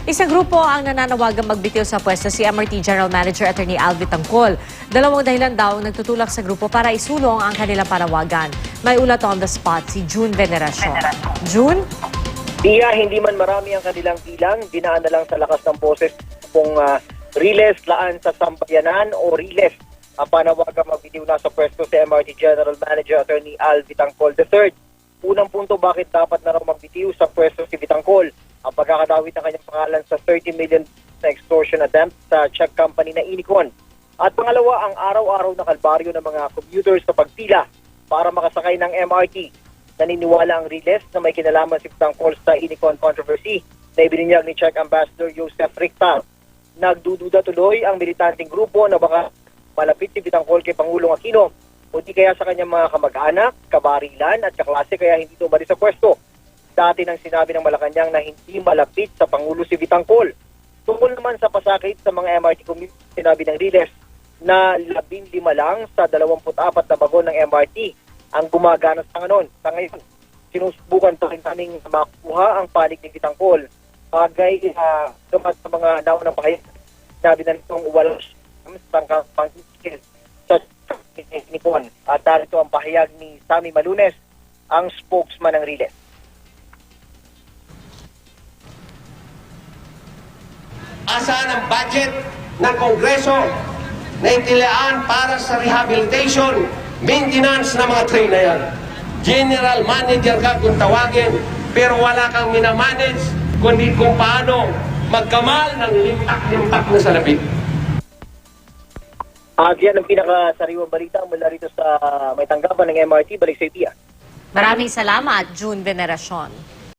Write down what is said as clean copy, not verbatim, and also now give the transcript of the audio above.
Isang grupo ang nananawagang magbitiw sa pwesto si MRT General Manager Attorney Alvi Tangcol. Dalawang dahilan daw ang nagtutulak sa grupo para isulong ang kanilang panawagan. May ulat on the spot si June Veneracion. June? Diya, hindi man marami ang kanilang bilang, dinaan na lang sa lakas ng boses kung Riles laan sa sambayanan o Riles. Ang panawagang magbitiw na sa pwesto si MRT General Manager Attorney Alvi Tangcol III. Unang punto, bakit dapat na raw magbitiw sa pwesto si Vitangcol? Ang pagkakadawit ng kanyang pangalan sa 30 million na extortion attempt sa check company na Inicon. At pangalawa, ang araw-araw na kalbaryo ng mga commuters sa pagpila para makasakay ng MRT. Naniniwala ang Riles na may kinalaman si Vitangcol sa Inicon controversy na ibininyag ni Czech Ambassador Joseph Richter. Nagdududa tuloy ang militanteng grupo na baka malapit si Vitangcol kay Pangulong Aquino o di kaya sa kanyang mga kamag-anak, kabarilan at kaklase kaya hindi ito umalis sa pwesto. Dati nang sinabi ng Malacanang na hindi malapit sa Pangulo si Vitangcol. Tungkol naman sa pasakit sa mga MRT community, sinabi ng Riles na 15 lang sa 24 na bagon ng MRT ang gumagana sa ngayon. Sa ngayon, sinusubukan pa rin naming makuha ang panig ni Vitangcol. Bagay dumat sa mga naunang pahayag. Sinabi na nitong walang tangkang pangkikil sa Inicon. At narito ang pahayag ni Sammy Malunes, ang spokesman ng Riles. Asan ang budget ng Kongreso na itilaan para sa rehabilitation, maintenance ng mga train na yan? General manager ka kung tawagin, pero wala kang minamanage kundi kung paano magkamal ng limpak-limpak na salapit. Yan ang pinakasariwang balita mula rito sa may tanggapan ng MRT. Balik sa Itiya. Maraming salamat, June Veneracion.